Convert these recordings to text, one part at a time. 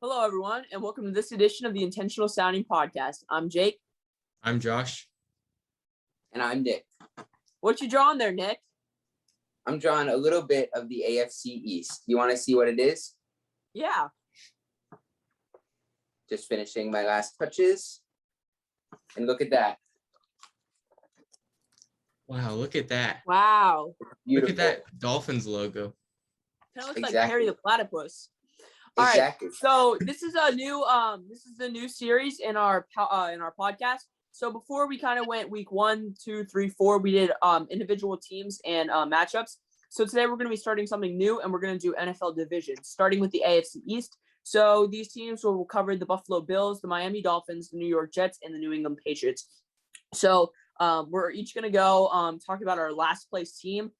Hello, everyone, and welcome to this edition of the Intentional Sounding Podcast. I'm Jake. I'm Josh. And I'm Nick. What you drawing there, Nick? I'm drawing a little bit of the AFC East. You want to see what it is? Yeah. Just finishing my last touches. And look at that. Wow, look at that. Wow. Beautiful. Look at that Dolphins logo. Kind of looks like Harry the Platypus. All exactly. right. So this is a new series in our podcast. So before we kind of went week 1, 2, 3, 4, we did individual teams and matchups. So today we're going to be starting something new, and we're going to do NFL divisions, starting with the AFC East. So these teams will cover the Buffalo Bills, the Miami Dolphins, the New York Jets, and the New England Patriots. So we're each going to go talk about our last place team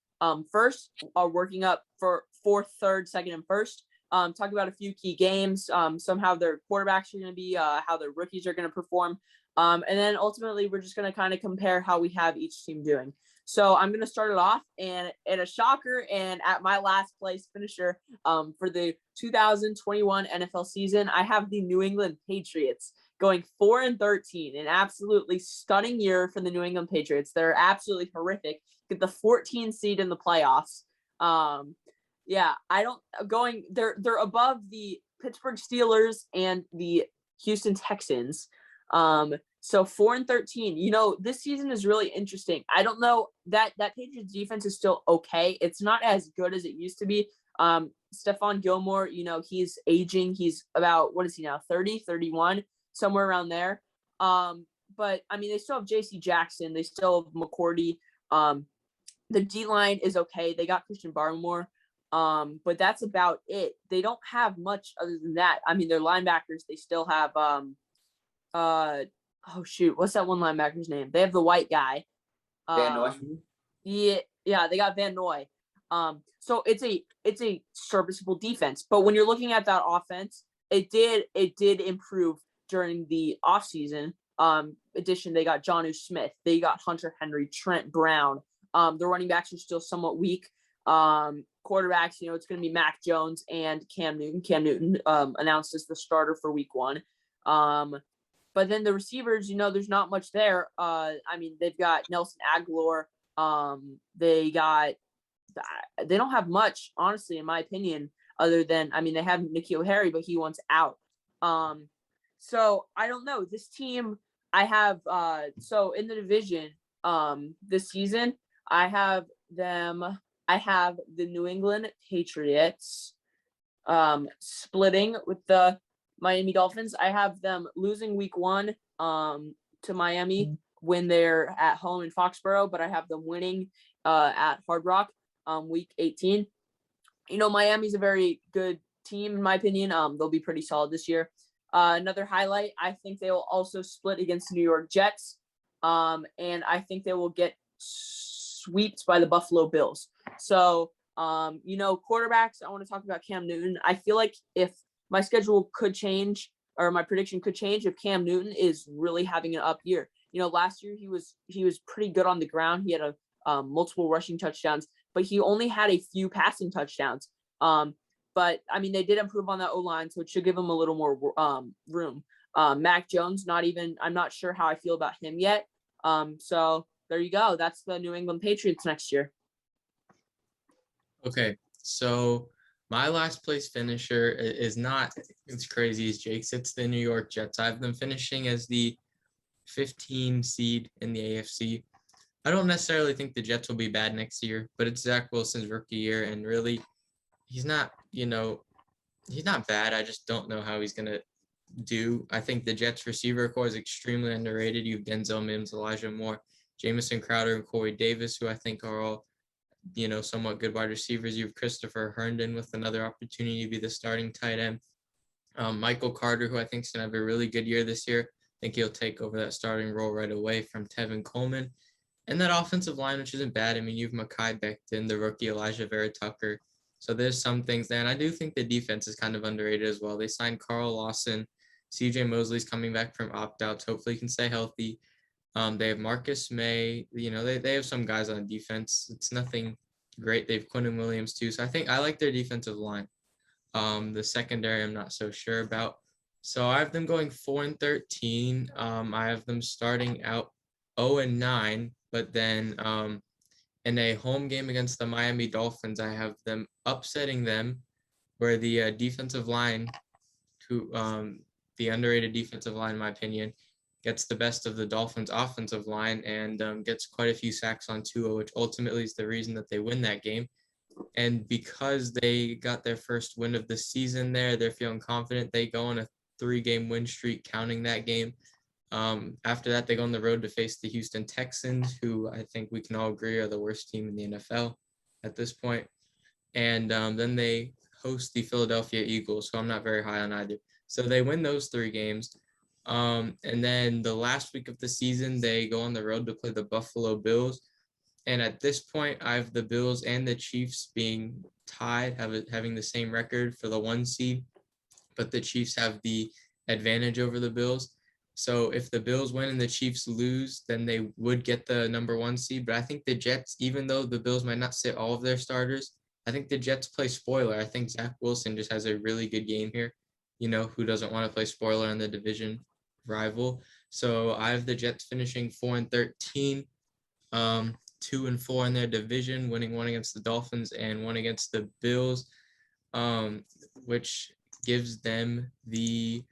first, working up for fourth, third, second, and first. Talk about a few key games, somehow their quarterbacks are going to be, how their rookies are going to perform. And then ultimately, we're just going to kind of compare how we have each team doing. So I'm going to start it off, and at a shocker and at my last place finisher for the 2021 NFL season, I have the New England Patriots going 4-13, an absolutely stunning year for the New England Patriots. They're absolutely horrific. Get the 14 seed in the playoffs. They're above the Pittsburgh Steelers and the Houston Texans. So 4-13, this season is really interesting. I don't know that Patriots defense is still okay. It's not as good as it used to be. Stephon Gilmore, he's aging. He's about, what is he now? 30, 31, somewhere around there. But I mean, they still have JC Jackson. They still have McCourty. The D-line is okay. They got Christian Barmore. But that's about it. They don't have much other than that. I mean, their linebackers, they still have, what's that one linebacker's name? They have the white guy. Van Noy. Yeah, they got Van Noy. So it's a serviceable defense. But when you're looking at that offense, it did improve during the offseason. Addition, they got Jonnu Smith. They got Hunter Henry, Trent Brown. The running backs are still somewhat weak. Quarterbacks, it's going to be Mac Jones and Cam Newton. Cam Newton announced as the starter for week 1. But then the receivers, there's not much there. I mean, they've got Nelson Aguilar. They don't have much, honestly, in my opinion, other than, they have N'Keal Harry, but he wants out. So I don't know. This team, I have, so in the division this season, I have the New England Patriots splitting with the Miami Dolphins. I have them losing week 1 to Miami when they're at home in Foxborough, but I have them winning at Hard Rock week 18. Miami's a very good team, in my opinion. They'll be pretty solid this year. Another highlight, I think they will also split against the New York Jets. And I think they will get swept by the Buffalo Bills. So, quarterbacks, I want to talk about Cam Newton. I feel like if my schedule could change, or my prediction could change, if Cam Newton is really having an up year. Last year he was pretty good on the ground. He had multiple rushing touchdowns, but he only had a few passing touchdowns. But I mean, they did improve on that O-line, so it should give him a little more room. Mac Jones, I'm not sure how I feel about him yet. So there you go. That's the New England Patriots next year. Okay, so my last place finisher is not as crazy as Jake's. It's the New York Jets. I have them finishing as the 15 seed in the AFC. I don't necessarily think the Jets will be bad next year, but it's Zach Wilson's rookie year, and really, he's not bad. I just don't know how he's going to do. I think the Jets receiver core is extremely underrated. You have Denzel Mims, Elijah Moore, Jamison Crowder, and Corey Davis, who I think are all somewhat good wide receivers. You have Christopher Herndon with another opportunity to be the starting tight end. Michael Carter, who I think is going to have a really good year this year. I think he'll take over that starting role right away from Tevin Coleman. And that offensive line, which isn't bad. I mean, you have Mekhi Becton, the rookie Elijah Vera Tucker. So there's some things there. And I do think the defense is kind of underrated as well. They signed Carl Lawson. CJ Mosley's coming back from opt-outs. Hopefully he can stay healthy. They have Marcus May. They have some guys on defense. It's nothing great. They have Quentin Williams too. So I think I like their defensive line. The secondary, I'm not so sure about. So I have them going 4-13. I have them starting out 0-9, but then in a home game against the Miami Dolphins, I have them upsetting them, where the defensive line, who the underrated defensive line, in my opinion, gets the best of the Dolphins' offensive line and gets quite a few sacks on Tua, which ultimately is the reason that they win that game. And because they got their first win of the season there, they're feeling confident. They go on a 3-game win streak, counting that game. After that, they go on the road to face the Houston Texans, who I think we can all agree are the worst team in the NFL at this point. And then they host the Philadelphia Eagles, who I'm not very high on either. So they win those 3 games. And then the last week of the season, they go on the road to play the Buffalo Bills. And at this point, I have the Bills and the Chiefs being tied, having the same record for the 1 seed, but the Chiefs have the advantage over the Bills. So if the Bills win and the Chiefs lose, then they would get the number 1 seed. But I think the Jets, even though the Bills might not sit all of their starters, I think the Jets play spoiler. I think Zach Wilson just has a really good game here. Who doesn't want to play spoiler on the division rival? So I have the Jets finishing 4-13, 2-4 in their division, winning 1 against the Dolphins and 1 against the Bills, which gives them the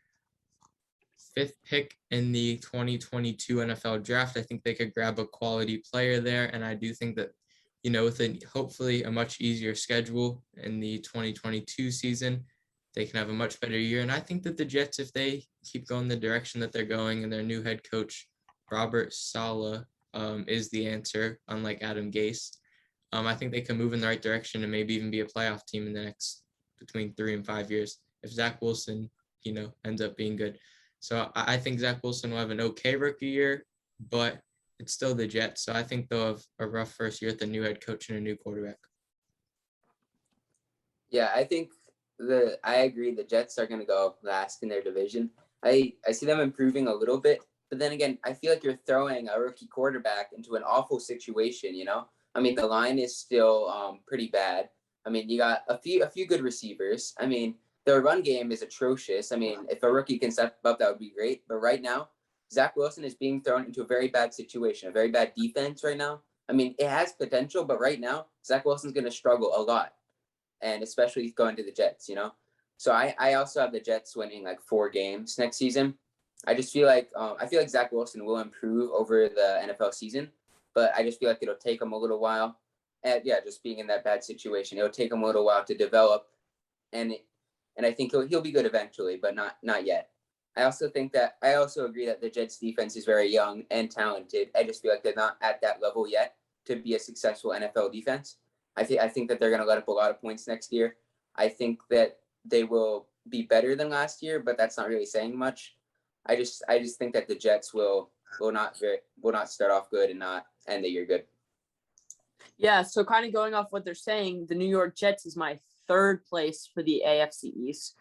5th pick in the 2022 NFL draft. I think they could grab a quality player there. And I do think that, with hopefully a much easier schedule in the 2022 season, they can have a much better year. And I think that the Jets, if they keep going the direction that they're going and their new head coach, Robert Saleh, is the answer, unlike Adam Gase, I think they can move in the right direction and maybe even be a playoff team in the next between 3 and 5 years if Zach Wilson, ends up being good. So I think Zach Wilson will have an okay rookie year, but it's still the Jets. So I think they'll have a rough first year with the new head coach and a new quarterback. Yeah, I agree. The Jets are going to go last in their division. I see them improving a little bit, but then again, I feel like you're throwing a rookie quarterback into an awful situation. I mean, the line is still pretty bad. I mean, you got a few good receivers. I mean, their run game is atrocious. I mean, if a rookie can step up, that would be great. But right now, Zach Wilson is being thrown into a very bad situation, a very bad defense right now. I mean, it has potential, but right now, Zach Wilson's going to struggle a lot, and especially going to the Jets, So I also have the Jets winning like 4 games next season. I just feel like Zach Wilson will improve over the NFL season, but I just feel like it'll take him a little while. And yeah, just being in that bad situation, it'll take him a little while to develop, and I think he'll be good eventually, but not yet. I also agree that the Jets defense is very young and talented. I just feel like they're not at that level yet to be a successful NFL defense. I think that they're going to let up a lot of points next year. I think that they will be better than last year, but that's not really saying much. I just think that the Jets will not start off good and not end the year good. Yeah, so kind of going off what they're saying, the New York Jets is my 3rd place for the AFC East.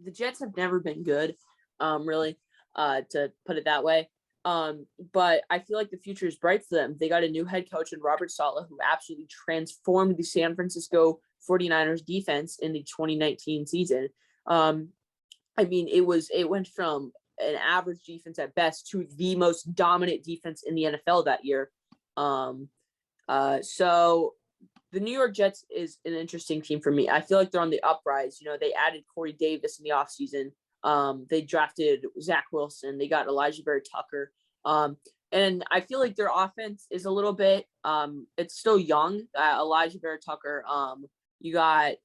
The Jets have never been good, really, to put it that way. But I feel like the future is bright for them. They got a new head coach in Robert Saleh, who absolutely transformed the San Francisco 49ers defense in the 2019 season. I mean, it went from an average defense at best to the most dominant defense in the NFL that year. So the New York Jets is an interesting team for me. I feel like they're on the uprise. They added Corey Davis in the offseason. They drafted Zach Wilson. They got Elijah Tucker. And I feel like their offense is a little bit, it's still young. Elijah Tucker. You got,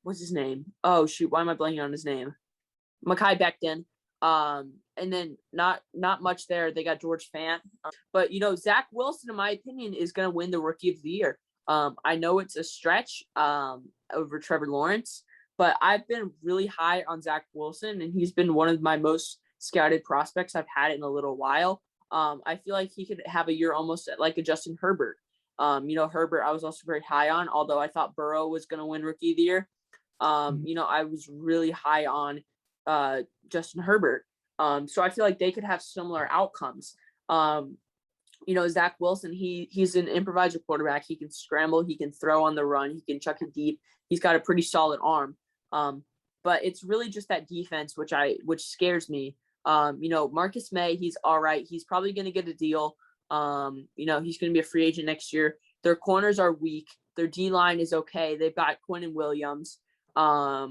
what's his name? Oh, shoot. Why am I blanking on his name? Mekhi Becton. And then not much there. They got George Fant. But, Zach Wilson, in my opinion, is going to win the Rookie of the Year. I know it's a stretch over Trevor Lawrence, but I've been really high on Zach Wilson, and he's been one of my most scouted prospects I've had in a little while. I feel like he could have a year almost like a Justin Herbert. Herbert I was also very high on, although I thought Burrow was going to win Rookie of the Year. I was really high on Justin Herbert. So I feel like they could have similar outcomes. Zach Wilson, he's an improviser quarterback. He can scramble, he can throw on the run, he can chuck it deep. He's got a pretty solid arm. But it's really just that defense which scares me. Marcus May, he's all right. He's probably going to get a deal. He's going to be a free agent next year. Their corners are weak. Their D line is okay. They've got Quinnen Williams. I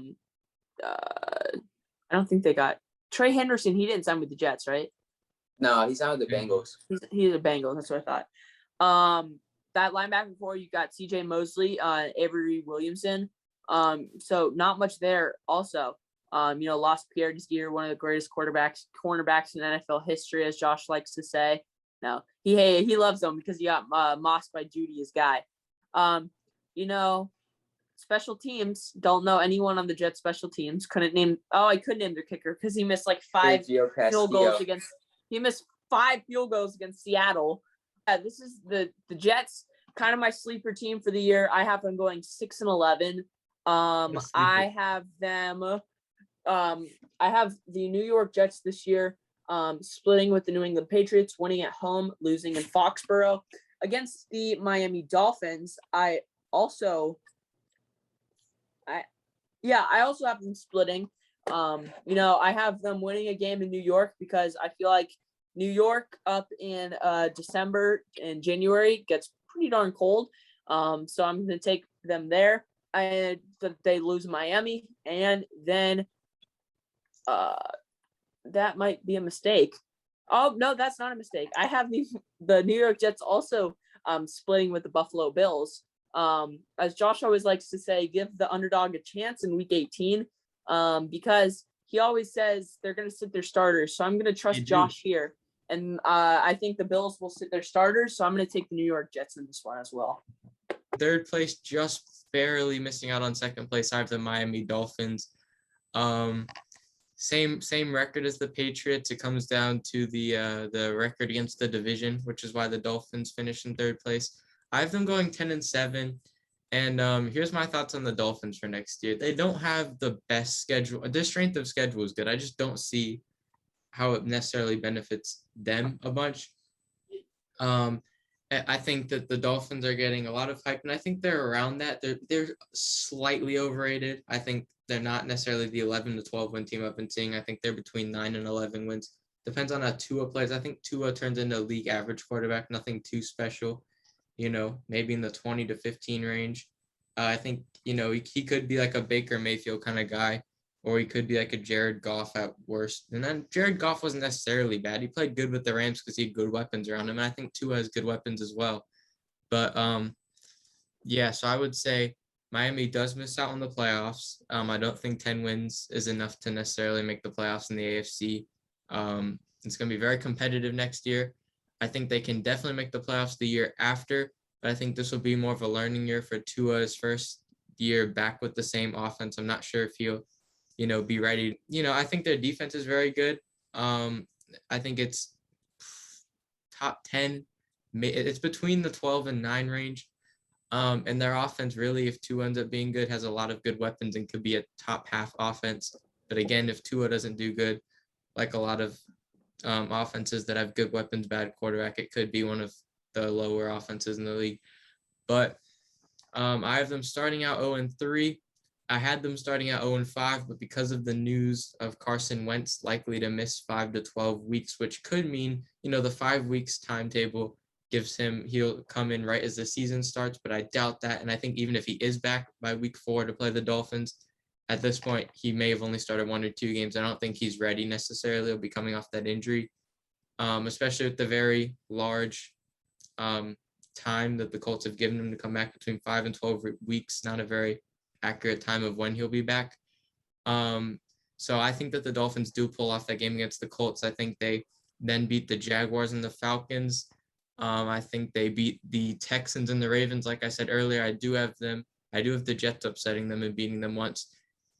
don't think they got Trey Henderson. He didn't sign with the Jets, right? No, he's not with the Bengals. He's a Bengal. That's what I thought. That linebacker core, you got C.J. Mosley, Avery Williamson. So not much there. Also, lost Pierre Desir, one of the greatest cornerbacks in NFL history, as Josh likes to say. No, he loves them because he got mossed by Judy, his guy. Special teams. Don't know anyone on the Jets special teams. I could name their kicker because he missed like 5 field goals against. He missed 5 field goals against Seattle. This is the Jets, kind of my sleeper team for the year. I have them going 6-11. I have them. I have the New York Jets this year, splitting with the New England Patriots, winning at home, losing in Foxborough against the Miami Dolphins. I also have them splitting. I have them winning a game in New York because I feel like New York up in December and January gets pretty darn cold. So I'm going to take them there. And they lose Miami, and then that might be a mistake. Oh, no, that's not a mistake. I have the New York Jets also splitting with the Buffalo Bills. As Josh always likes to say, give the underdog a chance in week 18 because he always says they're going to sit their starters. So I'm going to trust Josh here. And I think the Bills will sit their starters. So I'm going to take the New York Jets in this one as well. Third place, just barely missing out on second place. I have the Miami Dolphins. Same record as the Patriots. It comes down to the record against the division, which is why the Dolphins finished in third place. I have them going 10-7. And here's my thoughts on the Dolphins for next year. They don't have the best schedule. Their strength of schedule is good. I just don't see how it necessarily benefits them a bunch. I think that the Dolphins are getting a lot of hype, and I think they're around that. They're slightly overrated. I think they're not necessarily the 11-12 win team I've been seeing. I think they're between 9 and 11 wins. Depends on how Tua plays. I think Tua turns into a league average quarterback, nothing too special. Maybe in the 20 to 15 range. I think, he could be like a Baker Mayfield kind of guy, or he could be like a Jared Goff at worst. And then Jared Goff wasn't necessarily bad. He played good with the Rams because he had good weapons around him. And I think Tua has good weapons as well. But, so I would say Miami does miss out on the playoffs. I don't think 10 wins is enough to necessarily make the playoffs in the AFC. It's going to be very competitive next year. I think they can definitely make the playoffs the year after, but I think this will be more of a learning year for Tua's first year back with the same offense. I'm not sure if he'll, be ready. I think their defense is very good. I think it's top 10. It's between the 12 and 9 range. And their offense really, if Tua ends up being good, has a lot of good weapons and could be a top half offense. But again, if Tua doesn't do good, like a lot of offenses that have good weapons, bad quarterback, it could be one of the lower offenses in the league. But I have them starting out 0-3. I had them starting out 0-5, but because of the news of Carson Wentz likely to miss 5 to 12 weeks, which could mean, the 5 weeks timetable he'll come in right as the season starts, but I doubt that. And I think even if he is back by week 4 to play the Dolphins, at this point, he may have only started 1 or 2 games. I don't think he's ready necessarily. He'll be coming off that injury, especially with the very large time that the Colts have given him to come back between 5 and 12 weeks. Not a very accurate time of when he'll be back. So I think that the Dolphins do pull off that game against the Colts. I think they then beat the Jaguars and the Falcons. I think they beat the Texans and the Ravens. Like I said earlier, I do have the Jets upsetting them and beating them once.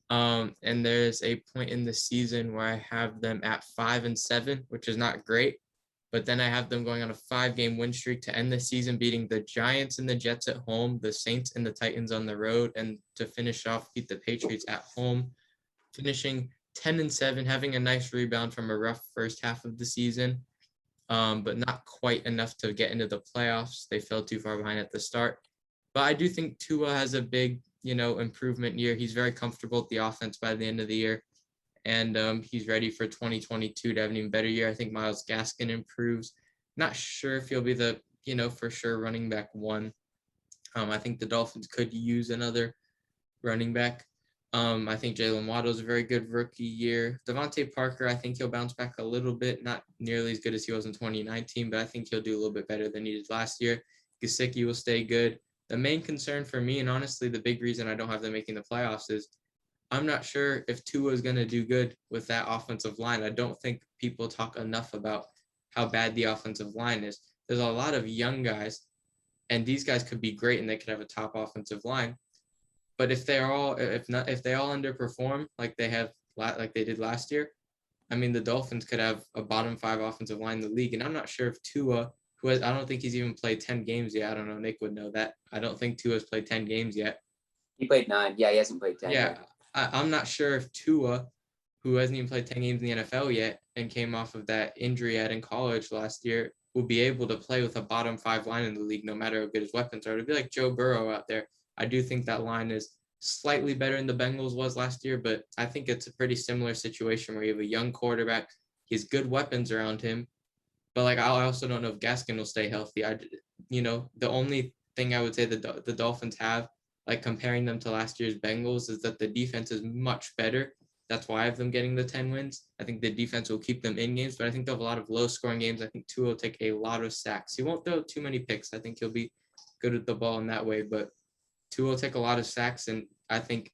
And there's a point in the season where I have them at 5-7, which is not great. But then I have them going on a 5-game win streak to end the season, beating the Giants and the Jets at home, the Saints and the Titans on the road, and to finish off, beat the Patriots at home, finishing 10-7, having a nice rebound from a rough first half of the season. but not quite enough to get into the playoffs. They fell too far behind at the start. But I do think Tua has a big, improvement year. He's very comfortable with the offense by the end of the year. And he's ready for 2022 to have an even better year. I think Myles Gaskin improves. Not sure if he'll be the, for sure running back one. I think the Dolphins could use another running back. I think Jalen Waddle's a very good rookie year. Devontae Parker, I think he'll bounce back a little bit, not nearly as good as he was in 2019, but I think he'll do a little bit better than he did last year. Gesicki will stay good. The main concern for me, and honestly the big reason I don't have them making the playoffs, is I'm not sure if Tua is going to do good with that offensive line. I don't think people talk enough about how bad the offensive line is. There's a lot of young guys, and these guys could be great and they could have a top offensive line. But if they all underperform like they did last year, I mean, the Dolphins could have a bottom 5 offensive line in the league. And I'm not sure if Tua, I don't think he's even played 10 games yet. I don't know. Nick would know that. I don't think Tua's played 10 games yet. He played 9. Yeah, he hasn't played 10 Yeah, yet. I'm not sure if Tua, who hasn't even played 10 games in the NFL yet and came off of that injury he had in college last year, will be able to play with a bottom 5 line in the league, no matter how good his weapons are. It'll be like Joe Burrow out there. I do think that line is slightly better than the Bengals was last year, but I think it's a pretty similar situation where you have a young quarterback. He has good weapons around him, but I also don't know if Gaskin will stay healthy. The only thing I would say that the Dolphins have, comparing them to last year's Bengals, is that the defense is much better. That's why I have them getting the 10 wins. I think the defense will keep them in games, but I think they'll have a lot of low-scoring games. I think Tua will take a lot of sacks. He won't throw too many picks. I think he'll be good at the ball in that way, but Tua will take a lot of sacks, and I think,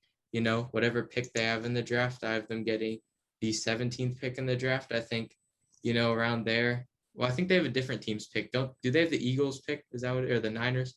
whatever pick they have in the draft, I have them getting the 17th pick in the draft. I think, around there. Well, I think they have a different team's pick. Do they have the Eagles pick? Is that what, or the Niners?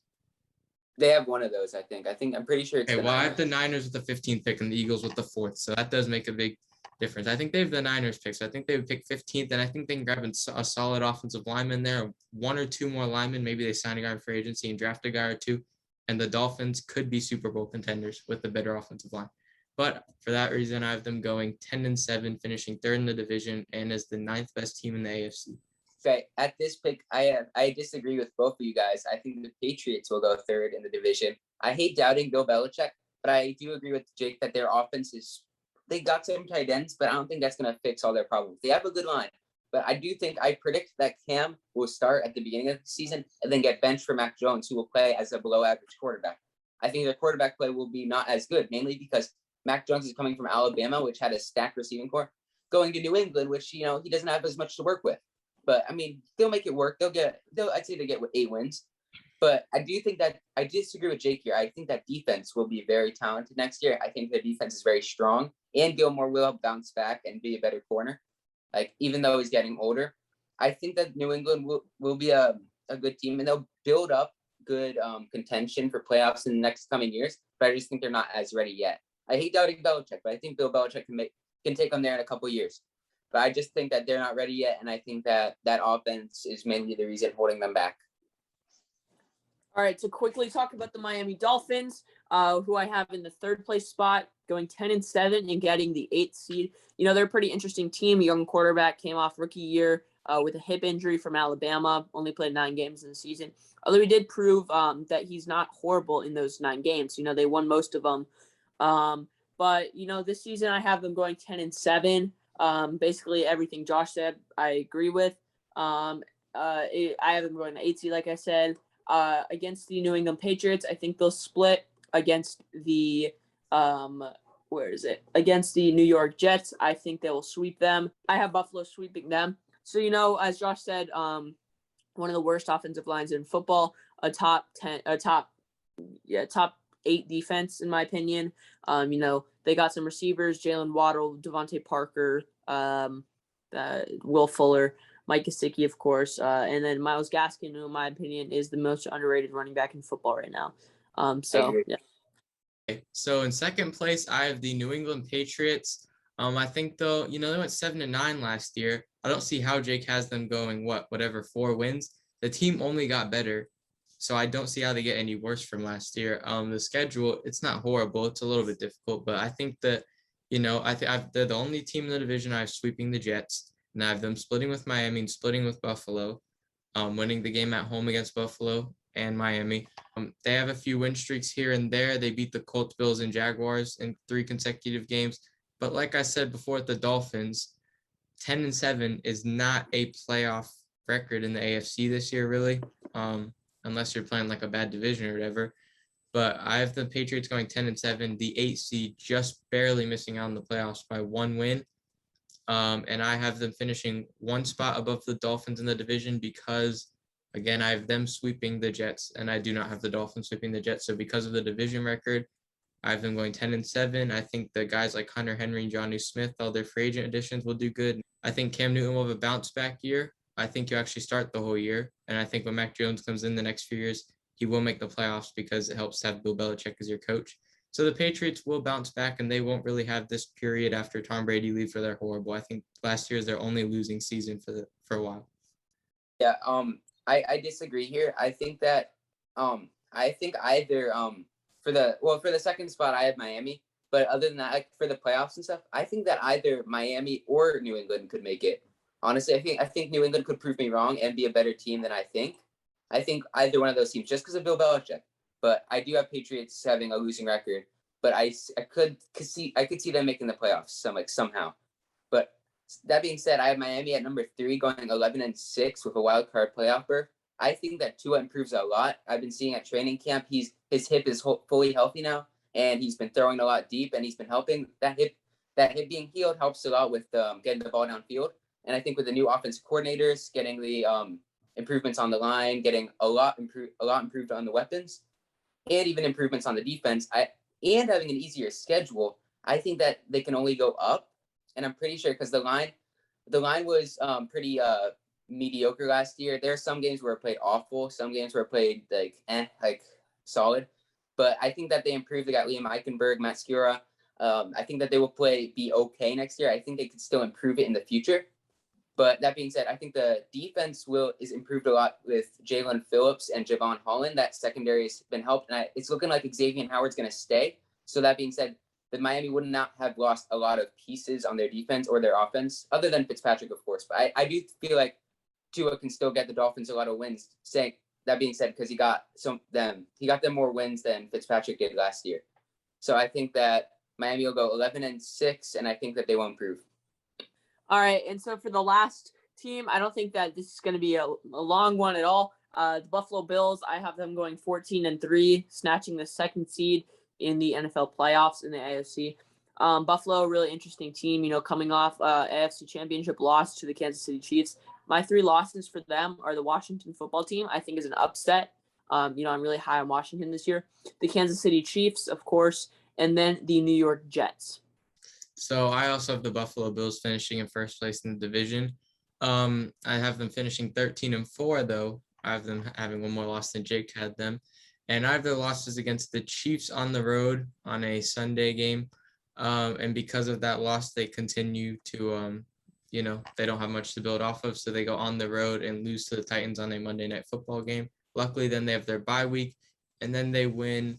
They have one of those, I think. I'm pretty sure it's Okay, the well, Niners. I have the Niners with the 15th pick and the Eagles with the 4th, so that does make a big difference. I think they have the Niners pick, so I think they would pick 15th, and I think they can grab a solid offensive lineman there, 1 or 2 more linemen. Maybe they sign a guy for agency and draft a guy or 2, and the Dolphins could be Super Bowl contenders with the better offensive line. But for that reason, I have them going 10-7, finishing 3rd in the division, and as the 9th best team in the AFC. Okay, at this pick, I disagree with both of you guys. I think the Patriots will go 3rd in the division. I hate doubting Bill Belichick, but I do agree with Jake that their offense they got some tight ends, but I don't think that's going to fix all their problems. They have a good line, but I predict that Cam will start at the beginning of the season and then get benched for Mac Jones, who will play as a below average quarterback. I think their quarterback play will be not as good, mainly because Mac Jones is coming from Alabama, which had a stacked receiving corps, going to New England, which, he doesn't have as much to work with. But I mean, they'll make it work. I'd say they get 8 wins. But I do think that I disagree with Jake here. I think that defense will be very talented next year. I think their defense is very strong, and Gilmore will bounce back and be a better corner. Even though he's getting older, I think that New England will be a good team, and they'll build up good contention for playoffs in the next coming years. But I just think they're not as ready yet. I hate doubting Belichick, but I think Bill Belichick can take them there in a couple years. But I just think that they're not ready yet, and I think that offense is mainly the reason holding them back. All right, to quickly talk about the Miami Dolphins, who I have in the 3rd place spot, going 10-7 and getting the 8th seed. They're a pretty interesting team. A young quarterback came off rookie year with a hip injury from Alabama, only played 9 games in the season. Although he did prove that he's not horrible in those 9 games. They won most of them. But this season I have them going 10-7. Basically everything Josh said, I agree with. I have them going to 8th seed, like I said. Against the New England Patriots, I think they'll split. Against the against the New York Jets, I think they will sweep them. I have Buffalo sweeping them. So as Josh said, one of the worst offensive lines in football, a top 8 defense in my opinion. They got some receivers: Jalen Waddle, Devontae Parker, Will Fuller, Mike Gesicki, of course, and then Myles Gaskin, who in my opinion is the most underrated running back in football right now. Yeah. Okay, so in 2nd place, I have the New England Patriots. I think though, they went 7-9 last year. I don't see how Jake has them going 4 wins. The team only got better, so I don't see how they get any worse from last year. The schedule, it's not horrible. It's a little bit difficult, but I think that, they're the only team in the division I have sweeping the Jets. and I have them splitting with Miami and splitting with Buffalo, winning the game at home against Buffalo and Miami. They have a few win streaks here and there. They beat the Colts, Bills, and Jaguars in 3 consecutive games. But like I said before, the Dolphins, 10-7 is not a playoff record in the AFC this year, really, unless you're playing like a bad division or whatever. But I have the Patriots going 10-7, the 8 seed just barely missing out on the playoffs by 1 win. And I have them finishing 1 spot above the Dolphins in the division because, again, I have them sweeping the Jets, and I do not have the Dolphins sweeping the Jets. So because of the division record, I have them going 10-7. I think the guys like Hunter Henry and Johnny Smith, all their free agent additions, will do good. I think Cam Newton will have a bounce back year. I think he'll actually start the whole year. And I think when Mac Jones comes in the next few years, he will make the playoffs because it helps to have Bill Belichick as your coach. So the Patriots will bounce back, and they won't really have this period after Tom Brady leaves where they're horrible. I think last year is their only losing season for a while. Yeah, I disagree here. I think that I think either for the second spot I have Miami, but other than that, like, for the playoffs and stuff, I think that either Miami or New England could make it. Honestly, I think New England could prove me wrong and be a better team than I think. I think either one of those teams, just because of Bill Belichick. But I do have Patriots having a losing record. But I could see them making the playoffs somehow. But that being said, I have Miami at number 3 going 11-6 with a wild card playoff berth. I think that Tua improves a lot. I've been seeing at training camp, his hip is fully healthy now, and he's been throwing a lot deep, and he's been helping. That hip being healed helps a lot with getting the ball downfield. And I think with the new offensive coordinators, getting the improvements on the line, getting a lot improved on the weapons, and even improvements on the defense, and having an easier schedule, I think that they can only go up. And I'm pretty sure because the line was pretty mediocre last year. There are some games where it played awful, some games where it played like solid. But I think that they improved. They got Liam Eichenberg, Matt Skura. I think that they will be okay next year. I think they could still improve it in the future. But that being said, I think the defense is improved a lot with Jalen Phillips and Javon Holland. That secondary has been helped, and it's looking like Xavier Howard's going to stay. So that being said, the Miami would not have lost a lot of pieces on their defense or their offense, other than Fitzpatrick, of course. But I do feel like Tua can still get the Dolphins a lot of wins. That being said, because he got them more wins than Fitzpatrick did last year. So I think that Miami will go 11-6, and I think that they will improve. All right, and so for the last team, I don't think that this is going to be a long one at all. The Buffalo Bills, I have them going 14-3, snatching the 2nd seed in the NFL playoffs in the AFC. Buffalo, really interesting team, coming off AFC Championship loss to the Kansas City Chiefs. My 3 losses for them are the Washington football team, I think is an upset. I'm really high on Washington this year. The Kansas City Chiefs, of course, and then the New York Jets. So I also have the Buffalo Bills finishing in first place in the division. I have them finishing 13-4, though. I have them having 1 more loss than Jake had them. And I have their losses against the Chiefs on the road on a Sunday game. And because of that loss, they continue to, they don't have much to build off of. So they go on the road and lose to the Titans on a Monday Night Football game. Luckily, then they have their bye week. And then they win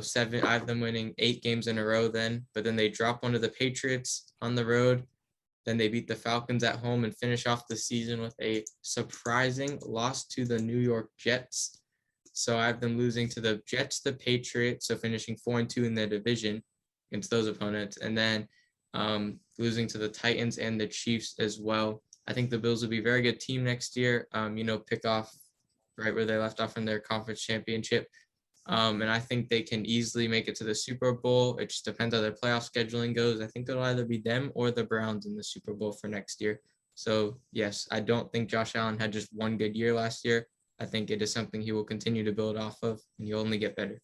7. I have them winning 8 games in a row then, but then they drop one to the Patriots on the road. Then they beat the Falcons at home and finish off the season with a surprising loss to the New York Jets. So I have them losing to the Jets, the Patriots, so finishing 4-2 in their division against those opponents, and then losing to the Titans and the Chiefs as well. I think the Bills will be a very good team next year, pick off right where they left off in their conference championship. And I think they can easily make it to the Super Bowl. It just depends how their playoff scheduling goes. I think it'll either be them or the Browns in the Super Bowl for next year. So, yes, I don't think Josh Allen had just one good year last year. I think it is something he will continue to build off of, and he'll only get better.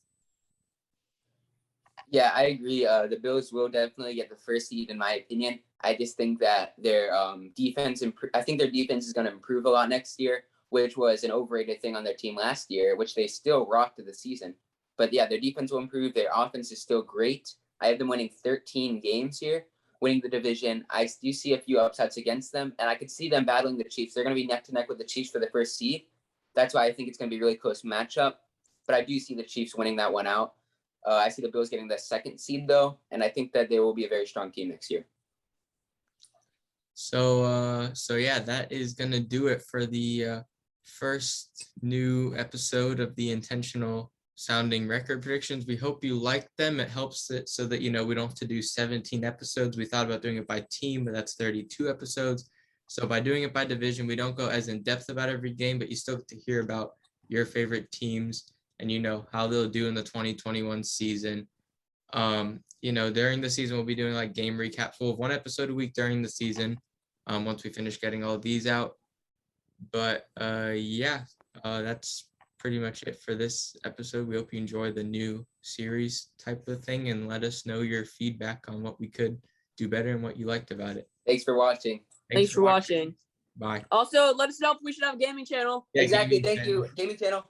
Yeah, I agree. The Bills will definitely get the first seed, in my opinion. I just think that their defense is going to improve a lot next year, which was an overrated thing on their team last year, which they still rocked the season. But yeah, their defense will improve. Their offense is still great. I have them winning 13 games here, winning the division. I do see a few upsets against them, and I could see them battling the Chiefs. They're going to be neck to neck with the Chiefs for the first seed. That's why I think it's going to be a really close matchup. But I do see the Chiefs winning that one out. I see the Bills getting the 2nd seed, though, and I think that they will be a very strong team next year. So yeah, that is gonna do it for the first new episode of the intentional sounding record predictions. We hope you liked them. It helps it so that we don't have to do 17 episodes. We thought about doing it by team, but that's 32 episodes. So by doing it by division, we don't go as in depth about every game, but you still get to hear about your favorite teams and how they'll do in the 2021 season. During the season, we'll be doing like game recaps. We'll have one episode a week during the season. Once we finish getting all these out. But that's pretty much it for this episode. We hope you enjoy the new series type of thing and let us know your feedback on what we could do better and what you liked about it. Thanks for watching. Thanks for watching. Bye. Also, let us know if we should have a gaming channel. Yeah, exactly. Gaming Thank channel. you. Gaming channel.